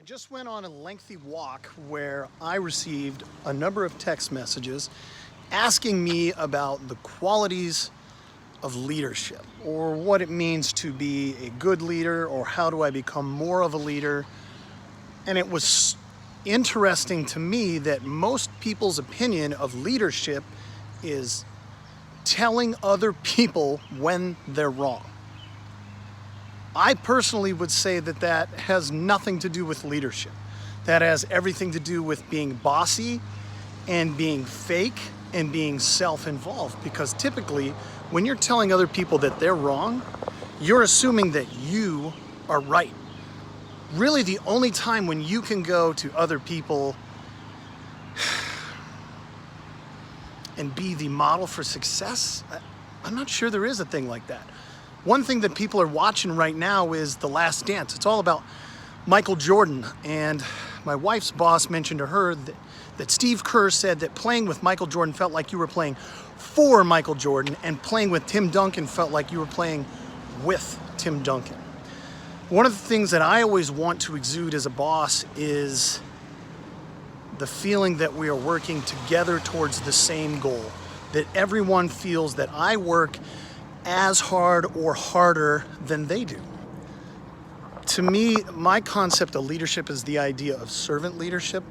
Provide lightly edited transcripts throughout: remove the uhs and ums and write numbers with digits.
Just went on a lengthy walk where I received a number of text messages asking me about the qualities of leadership, or what it means to be a good leader, or how do I become more of a leader. And it was interesting to me that most people's opinion of leadership is telling other people when they're wrong. I personally would say that that has nothing to do with leadership. That has everything to do with being bossy and being fake and being self-involved, because typically when you're telling other people that they're wrong, you're assuming that you are right. Really, the only time when you can go to other people and be the model for success, I'm not sure there is a thing like that. One thing that people are watching right now is The Last Dance. It's all about Michael Jordan, and my wife's boss mentioned to her that Steve Kerr said that playing with Michael Jordan felt like you were playing for Michael Jordan, and playing with Tim Duncan felt like you were playing with Tim Duncan. One of the things that I always want to exude as a boss is the feeling that we are working together towards the same goal, that everyone feels that I work as hard or harder than they do. To me, my concept of leadership is the idea of servant leadership,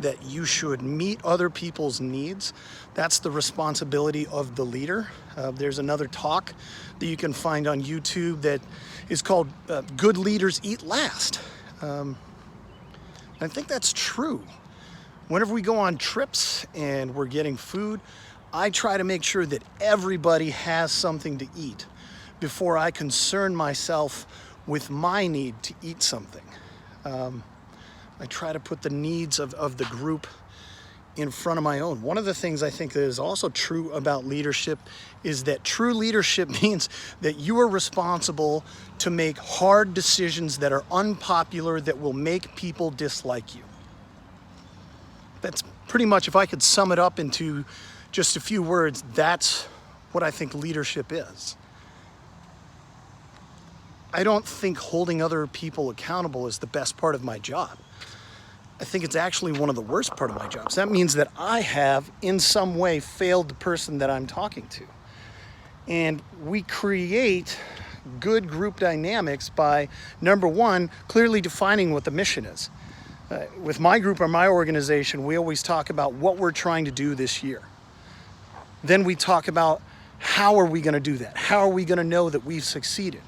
that you should meet other people's needs. That's the responsibility of the leader. There's another talk that you can find on YouTube that is called Good Leaders Eat Last. I think that's true. Whenever we go on trips and we're getting food, I try to make sure that everybody has something to eat before I concern myself with my need to eat something. I try to put the needs of the group in front of my own. One of the things I think that is also true about leadership is that true leadership means that you are responsible to make hard decisions that are unpopular, that will make people dislike you. That's pretty much, if I could sum it up into just a few words, that's what I think leadership is. I don't think holding other people accountable is the best part of my job. I think it's actually one of the worst part of my jobs. That means that I have, in some way, failed the person that I'm talking to. And we create good group dynamics by, number one, clearly defining what the mission is. With my group or my organization, we always talk about what we're trying to do this year. Then we talk about how are we going to do that? How are we going to know that we've succeeded?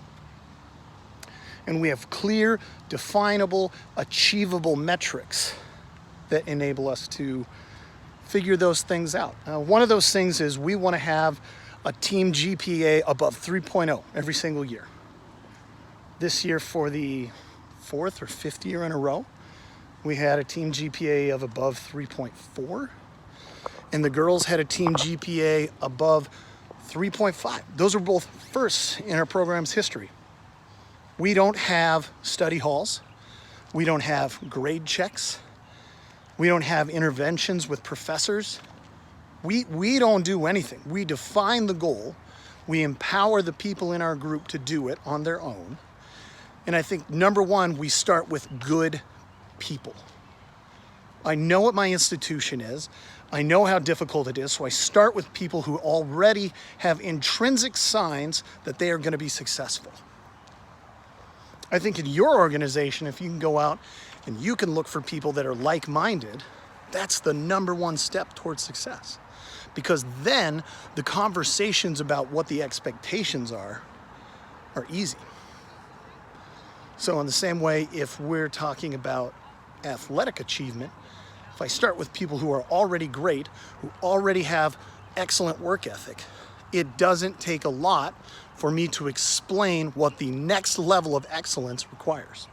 And we have clear, definable, achievable metrics that enable us to figure those things out. One of those things is we want to have a team GPA above 3.0 every single year. This year, for the 4th or 5th year in a row, we had a team GPA of above 3.4. And the girls had a team GPA above 3.5. Those are both firsts in our program's history. We don't have study halls. We don't have grade checks. We don't have interventions with professors. We don't do anything. We define the goal. We empower the people in our group to do it on their own. And I think, number one, we start with good people. I know what my institution is. I know how difficult it is, so I start with people who already have intrinsic signs that they are going to be successful. I think in your organization, if you can go out and you can look for people that are like-minded, that's the number one step towards success. Because then the conversations about what the expectations are easy. So in the same way, if we're talking about athletic achievement, if I start with people who are already great, who already have excellent work ethic, it doesn't take a lot for me to explain what the next level of excellence requires.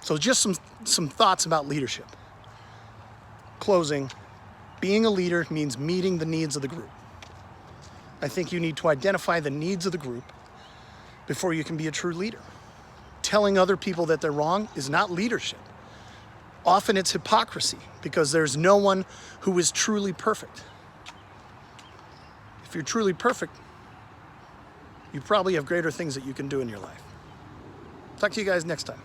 So just some thoughts about leadership. Closing, being a leader means meeting the needs of the group. I think you need to identify the needs of the group before you can be a true leader. Telling other people that they're wrong is not leadership. Often it's hypocrisy, because there's no one who is truly perfect. If you're truly perfect, you probably have greater things that you can do in your life. Talk to you guys next time.